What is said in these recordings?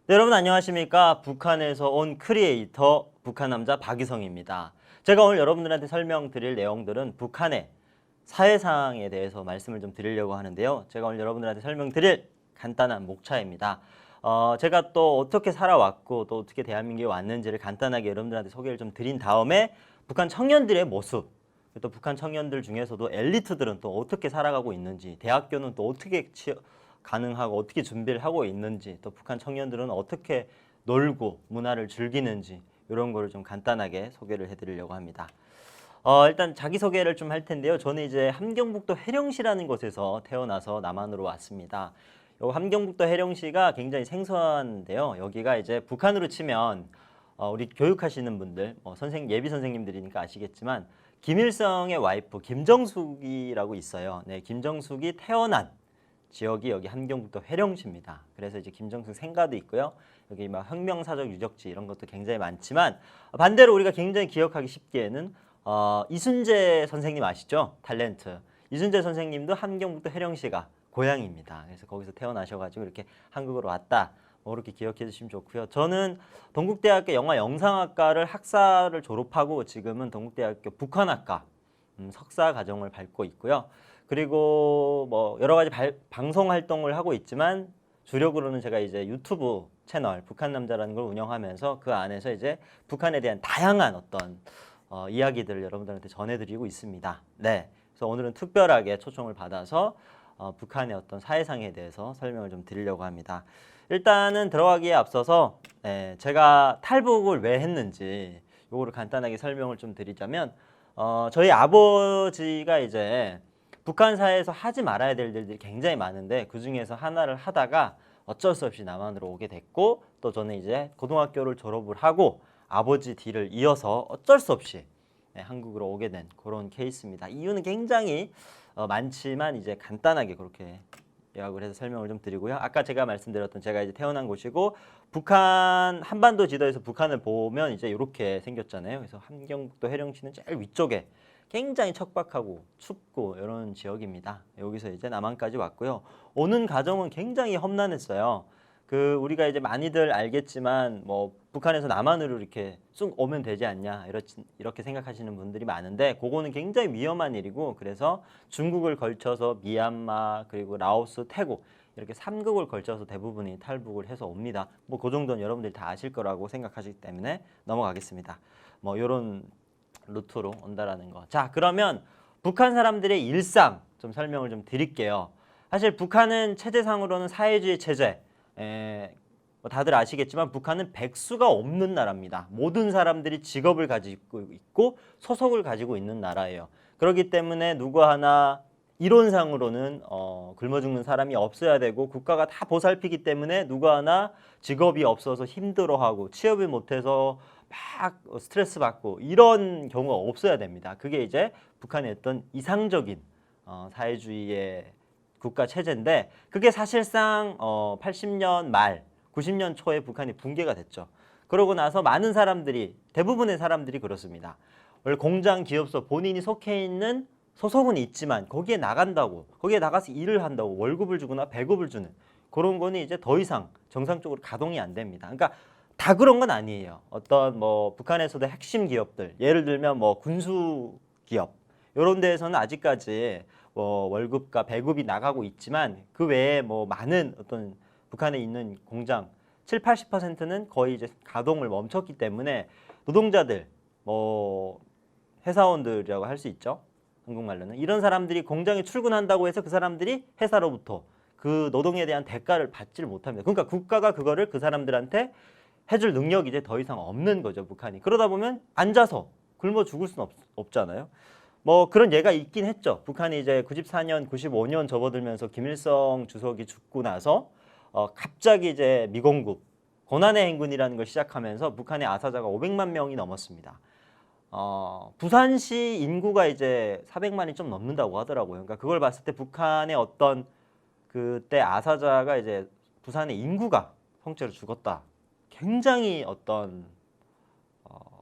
네, 여러분 안녕하십니까? 북한에서 온 크리에이터 북한 남자 박유성입니다. 제가 오늘 여러분들한테 설명드릴 내용들은 북한의 사회상에 대해서 말씀을 좀 드리려고 하는데요. 제가 오늘 여러분들한테 설명드릴 간단한 목차입니다. 제가 또 어떻게 살아왔고 또 어떻게 대한민국에 왔는지를 간단하게 여러분들한테 소개를 좀 드린 다음에 북한 청년들의 모습, 또 북한 청년들 중에서도 엘리트들은 또 어떻게 살아가고 있는지, 대학교는 또 어떻게 가능하고 어떻게 준비를 하고 있는지, 또 북한 청년들은 어떻게 놀고 문화를 즐기는지 이런 거를 좀 간단하게 소개를 해드리려고 합니다. 일단 자기소개를 좀 할 텐데요. 저는 이제 함경북도 해령시라는 곳에서 태어나서 남한으로 왔습니다. 요 함경북도 해령시가 굉장히 생소한데요. 여기가 이제 북한으로 치면 우리 교육하시는 분들, 예비 선생님들이니까 아시겠지만 김일성의 와이프 김정숙이라고 있어요. 네, 김정숙이 태어난 지역이 여기 함경북도 해령시입니다. 그래서 이제 김정숙 생가도 있고요. 여기 막 혁명사적 유적지 이런 것도 굉장히 많지만 반대로 우리가 굉장히 기억하기 쉽게는 이순재 선생님 아시죠? 탤런트. 이순재 선생님도 함경북도 해령시가 고향입니다. 그래서 거기서 태어나셔가지고 이렇게 한국으로 왔다. 뭐 그렇게 기억해 주시면 좋고요. 저는 동국대학교 영화영상학과를 학사를 졸업하고 지금은 동국대학교 북한학과 석사 과정을 밟고 있고요. 그리고 뭐 여러 가지 방송 활동을 하고 있지만 주력으로는 제가 이제 유튜브 채널 북한남자라는 걸 운영하면서 그 안에서 이제 북한에 대한 다양한 어떤 이야기들을 여러분들한테 전해드리고 있습니다. 네, 그래서 오늘은 특별하게 초청을 받아서 북한의 어떤 사회상에 대해서 설명을 좀 드리려고 합니다. 일단은 들어가기에 앞서서 제가 탈북을 왜 했는지 요거를 간단하게 설명을 좀 드리자면 저희 아버지가 이제 북한 사회에서 하지 말아야 될 일들이 굉장히 많은데 그 중에서 하나를 하다가 어쩔 수 없이 남한으로 오게 됐고 또 저는 이제 고등학교를 졸업을 하고 아버지 뒤를 이어서 어쩔 수 없이 한국으로 오게 된 그런 케이스입니다. 이유는 굉장히 많지만 이제 간단하게 그렇게 요약을 해서 설명을 좀 드리고요. 아까 제가 말씀드렸던 제가 이제 태어난 곳이고 북한 한반도 지도에서 북한을 보면 이제 이렇게 생겼잖아요. 그래서 함경북도 해령시는 제일 위쪽에 굉장히 척박하고 춥고 이런 지역입니다. 여기서 이제 남한까지 왔고요. 오는 과정은 굉장히 험난했어요. 우리가 이제 많이들 알겠지만 뭐 북한에서 남한으로 이렇게 쑥 오면 되지 않냐 이렇게 생각하시는 분들이 많은데 그거는 굉장히 위험한 일이고 그래서 중국을 걸쳐서 미얀마 그리고 라오스, 태국 이렇게 3국을 걸쳐서 대부분이 탈북을 해서 옵니다. 뭐 그 정도는 여러분들이 다 아실 거라고 생각하시기 때문에 넘어가겠습니다. 뭐 이런 루트로 온다라는 거. 자, 그러면 북한 사람들의 일상 좀 설명을 좀 드릴게요. 사실 북한은 체제상으로는 사회주의 체제. 뭐 다들 아시겠지만 북한은 백수가 없는 나라입니다. 모든 사람들이 직업을 가지고 있고 소속을 가지고 있는 나라예요. 그렇기 때문에 누구 하나 이론상으로는 굶어 죽는 사람이 없어야 되고 국가가 다 보살피기 때문에 누구 하나 직업이 없어서 힘들어하고 취업을 못해서 막 스트레스 받고 이런 경우가 없어야 됩니다. 그게 이제 북한의 어떤 이상적인 사회주의의 국가 체제인데 그게 사실상 80년 말 90년 초에 북한이 붕괴가 됐죠. 그러고 나서 많은 사람들이 대부분의 사람들이 그렇습니다. 원래 공장 기업소 본인이 속해 있는 소속은 있지만 거기에 나간다고 거기에 나가서 일을 한다고 월급을 주거나 배급을 주는 그런 거는 이제 더 이상 정상적으로 가동이 안 됩니다. 그러니까 다 그런 건 아니에요. 어떤 뭐 북한에서도 핵심 기업들 예를 들면 뭐 군수 기업 이런 데에서는 아직까지 뭐 월급과 배급이 나가고 있지만 그 외에 뭐 많은 어떤 북한에 있는 공장 7, 80%는 거의 이제 가동을 멈췄기 때문에 노동자들 뭐 회사원들이라고 할 수 있죠. 한국말로는 이런 사람들이 공장에 출근한다고 해서 그 사람들이 회사로부터 그 노동에 대한 대가를 받지를 못합니다. 그러니까 국가가 그거를 그 사람들한테 해줄 능력이 이제 더 이상 없는 거죠, 북한이. 그러다 보면 앉아서 굶어 죽을 수는 없잖아요. 뭐 그런 예가 있긴 했죠. 북한이 이제 94년, 95년 접어들면서 김일성 주석이 죽고 나서 갑자기 이제 미공급, 고난의 행군이라는 걸 시작하면서 북한의 아사자가 500만 명이 넘었습니다. 부산시 인구가 이제 400만이 좀 넘는다고 하더라고요. 그러니까 그걸 봤을 때 북한의 어떤 그때 아사자가 이제 부산의 인구가 통째로 죽었다. 굉장히 어떤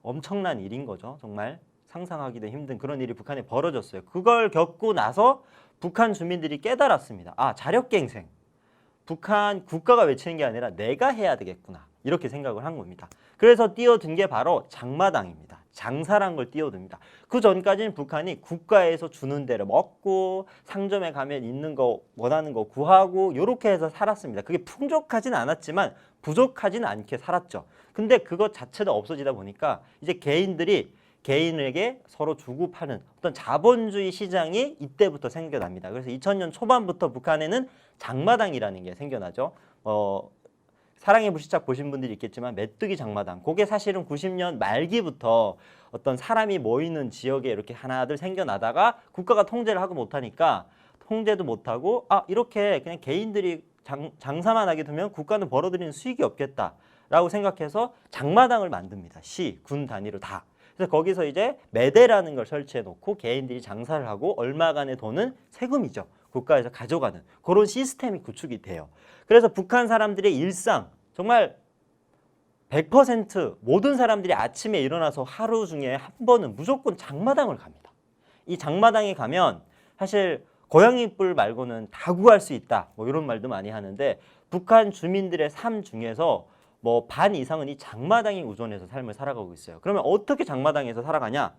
엄청난 일인 거죠. 정말 상상하기도 힘든 그런 일이 북한에 벌어졌어요. 그걸 겪고 나서 북한 주민들이 깨달았습니다. 아, 자력갱생. 북한 국가가 외치는 게 아니라 내가 해야 되겠구나 이렇게 생각을 한 겁니다. 그래서 뛰어든 게 바로 장마당입니다. 장사란 걸 뛰어듭니다. 그 전까지는 북한이 국가에서 주는 대로 먹고 상점에 가면 있는 거 원하는 거 구하고 이렇게 해서 살았습니다. 그게 풍족하진 않았지만 부족하진 않게 살았죠. 근데 그것 자체도 없어지다 보니까 이제 개인들이 개인에게 서로 주고 파는 어떤 자본주의 시장이 이때부터 생겨납니다. 그래서 2000년 초반부터 북한에는 장마당이라는 게 생겨나죠. 사랑의 불시착 보신 분들이 있겠지만 메뚜기 장마당, 그게 사실은 90년 말기부터 어떤 사람이 모이는 지역에 이렇게 하나둘 생겨나다가 국가가 통제를 하고 못하니까 통제도 못하고 이렇게 그냥 개인들이 장사만 하게 되면 국가는 벌어들이는 수익이 없겠다라고 생각해서 장마당을 만듭니다. 시, 군 단위로 다. 그래서 거기서 이제 매대라는 걸 설치해 놓고 개인들이 장사를 하고 얼마간의 돈은 세금이죠. 국가에서 가져가는 그런 시스템이 구축이 돼요. 그래서 북한 사람들의 일상 정말 100% 모든 사람들이 아침에 일어나서 하루 중에 한 번은 무조건 장마당을 갑니다. 이 장마당에 가면 사실 고양이 뿔 말고는 다 구할 수 있다. 뭐 이런 말도 많이 하는데 북한 주민들의 삶 중에서 뭐 반 이상은 이 장마당에 의존해서 삶을 살아가고 있어요. 그러면 어떻게 장마당에서 살아가냐?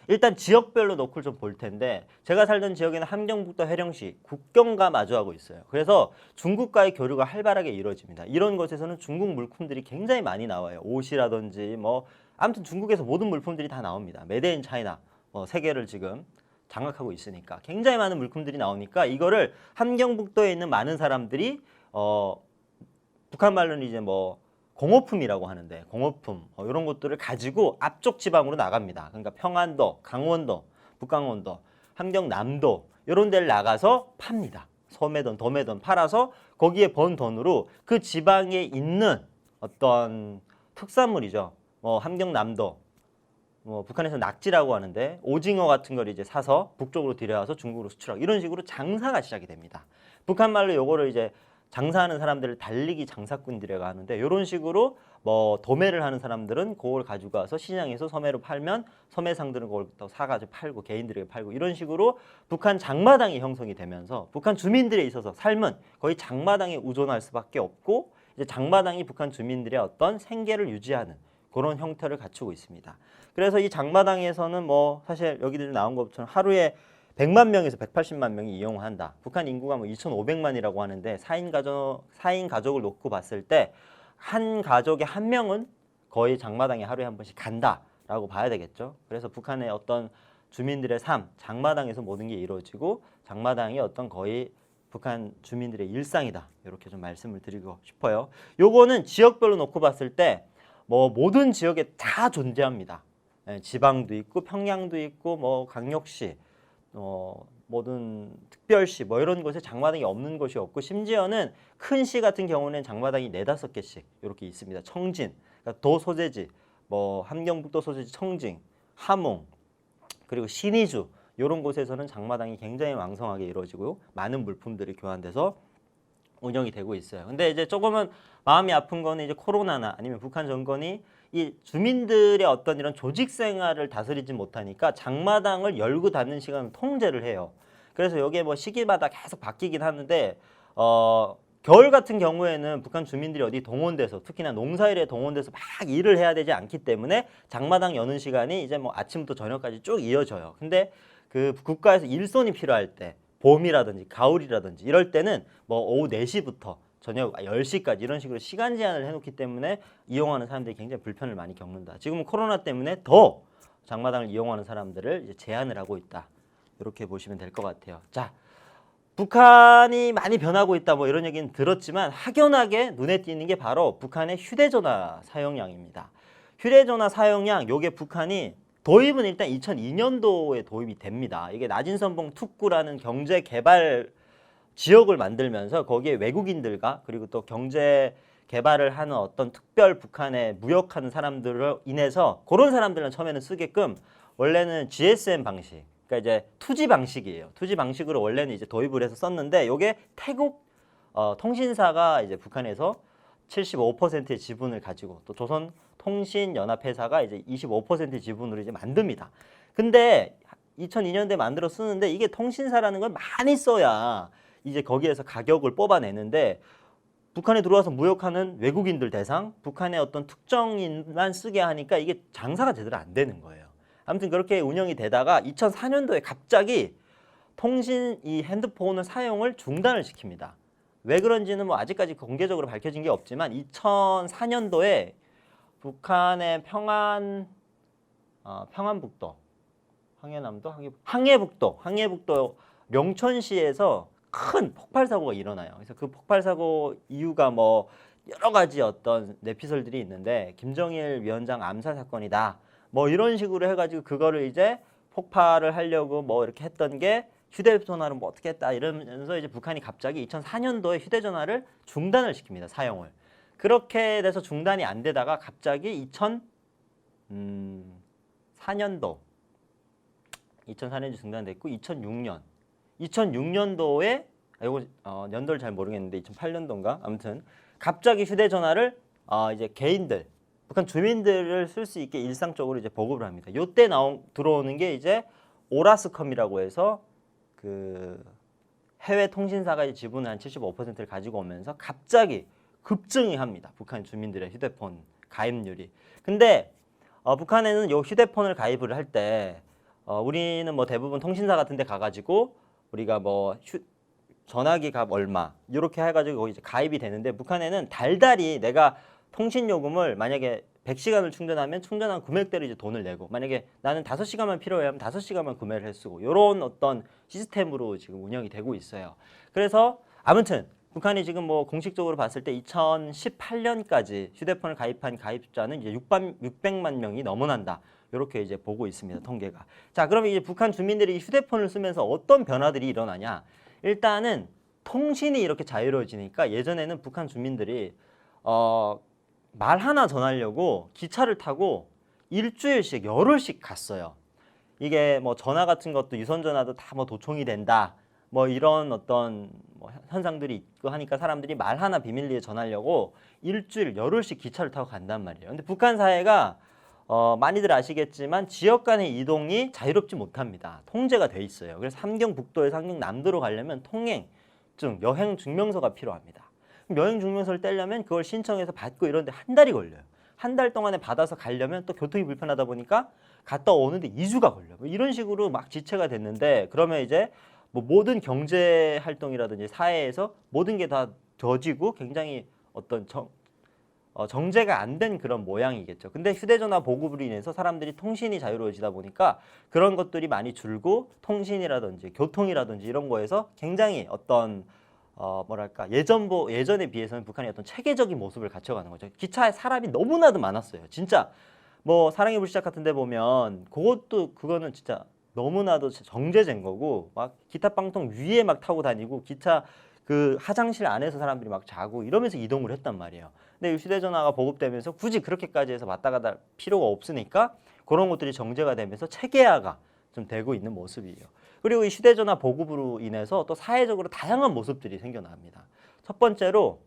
일단 지역별로 놓고 좀 볼 텐데 제가 살던 지역에는 함경북도 해령시 국경과 마주하고 있어요. 그래서 중국과의 교류가 활발하게 이루어집니다. 이런 곳에서는 중국 물품들이 굉장히 많이 나와요. 옷이라든지 뭐 아무튼 중국에서 모든 물품들이 다 나옵니다. 메드 인 차이나 세계를 지금 장악하고 있으니까 굉장히 많은 물품들이 나오니까 이거를 함경북도에 있는 많은 사람들이 북한 말로는 이제 뭐 공업품이라고 하는데 공업품 이런 것들을 가지고 앞쪽 지방으로 나갑니다. 그러니까 평안도, 강원도, 북강원도, 함경남도 이런 데를 나가서 팝니다. 소매돈, 도매돈 팔아서 거기에 번 돈으로 그 지방에 있는 어떤 특산물이죠. 함경남도, 북한에서 낙지라고 하는데 오징어 같은 걸 이제 사서 북쪽으로 들여와서 중국으로 수출하고 이런 식으로 장사가 시작이 됩니다. 북한 말로 요거를 이제 장사하는 사람들을 달리기 장사꾼들이라고 하는데 이런 식으로 도매를 하는 사람들은 그걸 가지고 와서 시장에서 소매로 팔면 소매상들은 그걸 또 사가지고 팔고 개인들에게 팔고 이런 식으로 북한 장마당이 형성이 되면서 북한 주민들에 있어서 삶은 거의 장마당에 의존할 수밖에 없고 이제 장마당이 북한 주민들의 어떤 생계를 유지하는 그런 형태를 갖추고 있습니다. 그래서 이 장마당에서는 사실 여기도 나온 것처럼 하루에 100만 명에서 180만 명이 이용한다. 북한 인구가 2,500만이라고 하는데 4인 가족을 놓고 봤을 때 한 가족에 한 명은 거의 장마당에 하루에 한 번씩 간다라고 봐야 되겠죠. 그래서 북한의 어떤 주민들의 삶, 장마당에서 모든 게 이루어지고 장마당이 어떤 거의 북한 주민들의 일상이다. 이렇게 좀 말씀을 드리고 싶어요. 요거는 지역별로 놓고 봤을 때 모든 지역에 다 존재합니다. 지방도 있고 평양도 있고 강력시 모든 특별시 이런 곳에 장마당이 없는 곳이 없고 심지어는 큰 시 같은 경우는 장마당이 4-5개씩 이렇게 있습니다. 청진, 그러니까 도 소재지, 함경북도 소재지 청진, 함흥, 그리고 신의주 이런 곳에서는 장마당이 굉장히 왕성하게 이루어지고 많은 물품들이 교환돼서 운영이 되고 있어요. 근데 이제 조금은 마음이 아픈 거는 이제 코로나나 아니면 북한 정권이 이 주민들의 어떤 이런 조직 생활을 다스리지 못하니까 장마당을 열고 닫는 시간을 통제를 해요. 그래서 여기에 시기마다 계속 바뀌긴 하는데 겨울 같은 경우에는 북한 주민들이 어디 동원돼서 특히나 농사일에 동원돼서 막 일을 해야 되지 않기 때문에 장마당 여는 시간이 이제 아침부터 저녁까지 쭉 이어져요. 근데 그 국가에서 일손이 필요할 때 봄이라든지 가을이라든지 이럴 때는 오후 4시부터 저녁 10시까지 이런 식으로 시간 제한을 해놓기 때문에 이용하는 사람들이 굉장히 불편을 많이 겪는다. 지금은 코로나 때문에 더 장마당을 이용하는 사람들을 이제 제한을 하고 있다. 이렇게 보시면 될 것 같아요. 자, 북한이 많이 변하고 있다 이런 얘기는 들었지만 확연하게 눈에 띄는 게 바로 북한의 휴대전화 사용량입니다. 휴대전화 사용량 요게 북한이 도입은 일단 2002년도에 도입이 됩니다. 이게 나진선봉 특구라는 경제 개발 지역을 만들면서 거기에 외국인들과 그리고 또 경제 개발을 하는 어떤 특별 북한에 무역하는 사람들로 인해서 그런 사람들은 처음에는 쓰게끔 원래는 GSM 방식, 그러니까 이제 투지 방식이에요. 투지 방식으로 원래는 이제 도입을 해서 썼는데 이게 태국 통신사가 이제 북한에서 75%의 지분을 가지고 또 조선통신연합회사가 이제 25%의 지분으로 이제 만듭니다. 근데 2002년도에 만들어 쓰는데 이게 통신사라는 걸 많이 써야 이제 거기에서 가격을 뽑아내는데 북한에 들어와서 무역하는 외국인들 대상, 북한의 어떤 특정인만 쓰게 하니까 이게 장사가 제대로 안 되는 거예요. 아무튼 그렇게 운영이 되다가 2004년도에 갑자기 통신 이 핸드폰을 사용을 중단을 시킵니다. 왜 그런지는 뭐 아직까지 공개적으로 밝혀진 게 없지만 2004년도에 북한의 평안북도, 항해북도 명천시에서 큰 폭발 사고가 일어나요. 그래서 그 폭발 사고 이유가 뭐 여러 가지 어떤 내피설들이 있는데 김정일 위원장 암살 사건이다. 뭐 이런 식으로 해가지고 그거를 이제 폭발을 하려고 뭐 이렇게 했던 게 휴대전화를 뭐 어떻게 했다 이러면서 이제 북한이 갑자기 2004년도에 휴대전화를 중단을 시킵니다. 사용을. 그렇게 돼서 중단이 안 되다가 갑자기 2004년도 2004년도 중단됐고 2006년도에 이거 연도를 잘 모르겠는데 2008년도인가 아무튼 갑자기 휴대전화를 이제 개인들 북한 주민들을 쓸 수 있게 일상적으로 이제 보급을 합니다. 요때 들어오는 게 이제 오라스컴이라고 해서 그 해외 통신사가 지분을 한 75%를 가지고 오면서 갑자기 급증이 합니다. 북한 주민들의 휴대폰 가입률이. 근데 북한에는 요 휴대폰을 가입을 할 때 우리는 뭐 대부분 통신사 같은 데 가가지고 우리가 뭐 전화기 값 얼마 이렇게 해가지고 거기 이제 가입이 되는데 북한에는 달달이 내가 통신 요금을 만약에 100시간을 충전하면 충전한 금액대로 이제 돈을 내고 만약에 나는 5시간만 필요해 하면 5시간만 구매를 해쓰고 이런 어떤 시스템으로 지금 운영이 되고 있어요. 그래서 아무튼 북한이 지금 뭐 공식적으로 봤을 때 2018년까지 휴대폰을 가입한 가입자는 이제 600만 명이 넘어난다. 이렇게 이제 보고 있습니다. 통계가. 자, 그러면 이제 북한 주민들이 휴대폰을 쓰면서 어떤 변화들이 일어나냐? 일단은 통신이 이렇게 자유로워지니까 예전에는 북한 주민들이 말 하나 전하려고 기차를 타고 일주일씩 열흘씩 갔어요. 이게 뭐 전화 같은 것도 유선 전화도 다 뭐 도청이 된다. 뭐 이런 어떤 뭐 현상들이 있고 하니까 사람들이 말 하나 비밀리에 전하려고 일주일 열흘씩 기차를 타고 간단 말이에요. 근데 북한 사회가 많이들 아시겠지만 지역 간의 이동이 자유롭지 못합니다. 통제가 돼 있어요. 그래서 함경북도에서 함경남도로 가려면 통행증, 여행 증명서가 필요합니다. 그럼 여행 증명서를 떼려면 그걸 신청해서 받고 이런데 한 달이 걸려요. 한 달 동안에 받아서 가려면 또 교통이 불편하다 보니까 갔다 오는데 2주가 걸려요. 뭐 이런 식으로 막 지체가 됐는데 그러면 이제 뭐 모든 경제 활동이라든지 사회에서 모든 게 다 저지고 굉장히 어떤 정제가 안 된 그런 모양이겠죠. 근데 휴대전화 보급으로 인해서 사람들이 통신이 자유로워지다 보니까 그런 것들이 많이 줄고 통신이라든지 교통이라든지 이런 거에서 굉장히 어떤 뭐랄까 예전에 비해서는 북한이 어떤 체계적인 모습을 갖춰가는 거죠. 기차에 사람이 너무나도 많았어요. 진짜 뭐 사랑의 불시착 같은 데 보면 그거는 진짜 너무나도 정제된 거고 막 기타 빵통 위에 막 타고 다니고 기차 그 화장실 안에서 사람들이 막 자고 이러면서 이동을 했단 말이에요. 근데 휴대전화가 보급되면서 굳이 그렇게까지 해서 왔다 갔다 필요가 없으니까 그런 것들이 정제가 되면서 체계화가 좀 되고 있는 모습이에요. 그리고 이 휴대전화 보급으로 인해서 또 사회적으로 다양한 모습들이 생겨납니다. 첫 번째로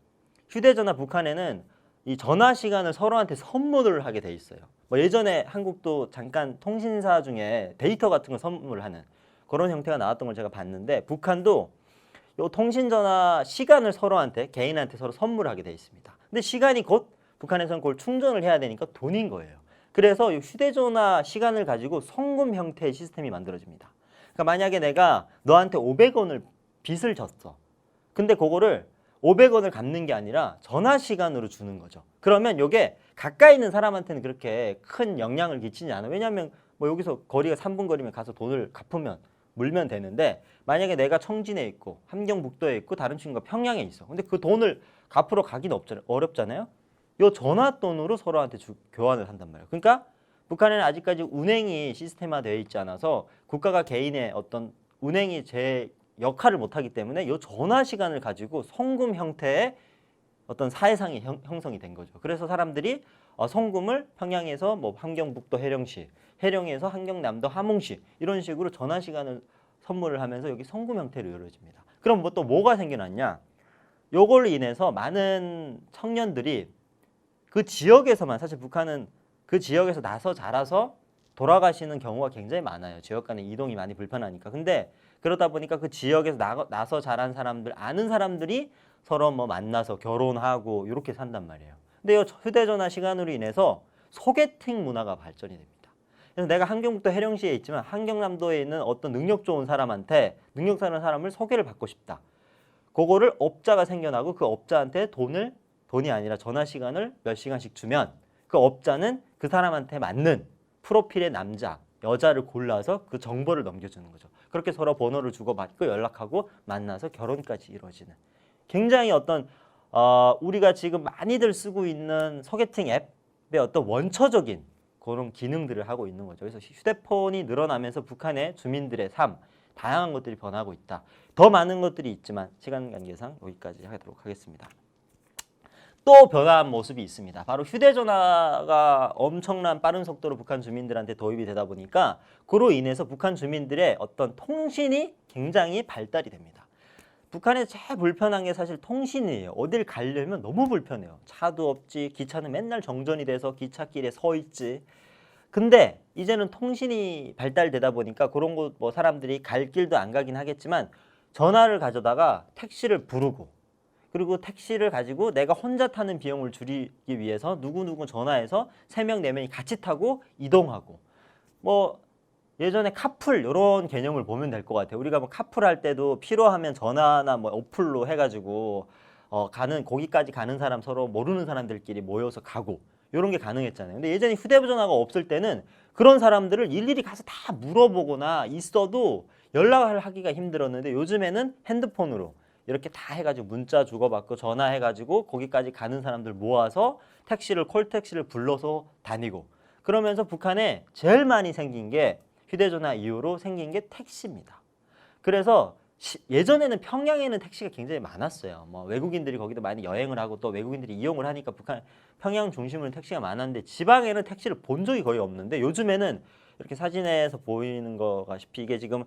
휴대전화 북한에는 이 전화 시간을 서로한테 선물을 하게 돼 있어요. 뭐 예전에 한국도 잠깐 통신사 중에 데이터 같은 걸 선물하는 그런 형태가 나왔던 걸 제가 봤는데 북한도 요 통신전화 시간을 서로한테 개인한테 서로 선물하게 돼 있습니다. 근데 시간이 곧 북한에서는 그걸 충전을 해야 되니까 돈인 거예요. 그래서 이 휴대전화 시간을 가지고 송금 형태의 시스템이 만들어집니다. 그러니까 만약에 내가 너한테 500원을 빚을 졌어. 근데 그거를 500원을 갚는 게 아니라 전화 시간으로 주는 거죠. 그러면 이게 가까이 있는 사람한테는 그렇게 큰 영향을 끼치지 않아요. 왜냐하면 뭐 여기서 거리가 3분 거리면 가서 돈을 갚으면 물면 되는데 만약에 내가 청진에 있고 함경북도에 있고 다른 친구가 평양에 있어. 근데 그 돈을 갚으러 가기는 어렵잖아요. 요 전화 돈으로 서로한테 교환을 한단 말이에요. 그러니까 북한에는 아직까지 운행이 시스템화되어 있지 않아서 국가가 개인의 어떤 운행이 제 역할을 못하기 때문에 요 전화 시간을 가지고 송금 형태의 어떤 사회상이 형성이 된 거죠. 그래서 사람들이 송금을 평양에서 뭐 함경북도 해령시, 해령에서 함경남도 함흥시 이런 식으로 전화 시간을 선물을 하면서 여기 송금 형태로 이루어집니다. 그럼 뭐 또 뭐가 생겨났냐? 요걸로 인해서 많은 청년들이 그 지역에서만 사실 북한은 그 지역에서 나서 자라서 돌아가시는 경우가 굉장히 많아요. 지역 간의 이동이 많이 불편하니까. 근데 그러다 보니까 그 지역에서 나서 자란 사람들, 아는 사람들이 서로 뭐 만나서 결혼하고 이렇게 산단 말이에요. 근데 이 휴대전화 시간으로 인해서 소개팅 문화가 발전이 됩니다. 그래서 내가 함경북도 해령시에 있지만 함경남도에 있는 어떤 능력 좋은 사람한테 능력 있는 사람을 소개를 받고 싶다. 그거를 업자가 생겨나고 그 업자한테 돈이 아니라 전화 시간을 몇 시간씩 주면 그 업자는 그 사람한테 맞는 프로필의 남자, 여자를 골라서 그 정보를 넘겨주는 거죠. 그렇게 서로 번호를 주고받고 연락하고 만나서 결혼까지 이루어지는 굉장히 어떤 우리가 지금 많이들 쓰고 있는 소개팅 앱의 어떤 원초적인 그런 기능들을 하고 있는 거죠. 그래서 휴대폰이 늘어나면서 북한의 주민들의 삶, 다양한 것들이 변하고 있다. 더 많은 것들이 있지만 시간 관계상 여기까지 하도록 하겠습니다. 또 변화한 모습이 있습니다. 바로 휴대전화가 엄청난 빠른 속도로 북한 주민들한테 도입이 되다 보니까 그로 인해서 북한 주민들의 어떤 통신이 굉장히 발달이 됩니다. 북한에 제일 불편한 게 사실 통신이에요. 어딜 가려면 너무 불편해요. 차도 없지, 기차는 맨날 정전이 돼서 기찻길에 서 있지. 근데 이제는 통신이 발달되다 보니까 그런 곳 뭐 사람들이 갈 길도 안 가긴 하겠지만 전화를 가져다가 택시를 부르고 그리고 택시를 가지고 내가 혼자 타는 비용을 줄이기 위해서 누구누구 전화해서 3명, 4명이 같이 타고 이동하고 뭐 예전에 카풀 이런 개념을 보면 될 것 같아요. 우리가 뭐 카풀 할 때도 필요하면 전화나 뭐 어플로 해가지고 거기까지 가는 사람 서로 모르는 사람들끼리 모여서 가고 이런 게 가능했잖아요. 근데 예전에 휴대전화가 없을 때는 그런 사람들을 일일이 가서 다 물어보거나 있어도 연락을 하기가 힘들었는데 요즘에는 핸드폰으로 이렇게 다 해가지고 문자 주고받고 전화해가지고 거기까지 가는 사람들 모아서 콜택시를 불러서 다니고 그러면서 북한에 제일 많이 생긴 게 휴대전화 이후로 생긴 게 택시입니다. 그래서 예전에는 평양에는 택시가 굉장히 많았어요. 뭐 외국인들이 거기도 많이 여행을 하고 또 외국인들이 이용을 하니까 평양 중심으로 택시가 많았는데 지방에는 택시를 본 적이 거의 없는데 요즘에는 이렇게 사진에서 보이는 것같이 이게 지금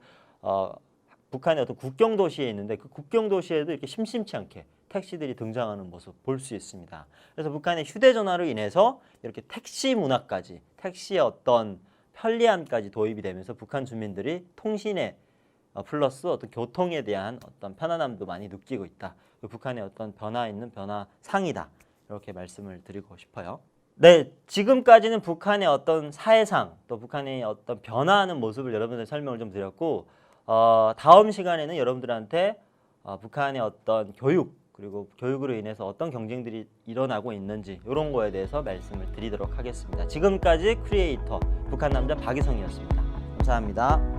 북한의 어떤 국경 도시에 있는데 그 국경 도시에도 이렇게 심심치 않게 택시들이 등장하는 모습 볼 수 있습니다. 그래서 북한의 휴대전화로 인해서 이렇게 택시 문화까지 택시의 어떤 편리함까지 도입이 되면서 북한 주민들이 통신에 플러스 어떤 교통에 대한 어떤 편안함도 많이 느끼고 있다. 북한의 어떤 변화상이다. 이렇게 말씀을 드리고 싶어요. 네, 지금까지는 북한의 어떤 사회상 또 북한의 어떤 변화하는 모습을 여러분들 설명을 좀 드렸고 다음 시간에는 여러분들한테 북한의 어떤 그리고 교육으로 인해서 어떤 경쟁들이 일어나고 있는지 이런 거에 대해서 말씀을 드리도록 하겠습니다. 지금까지 크리에이터 북한 남자 박이성이었습니다. 감사합니다.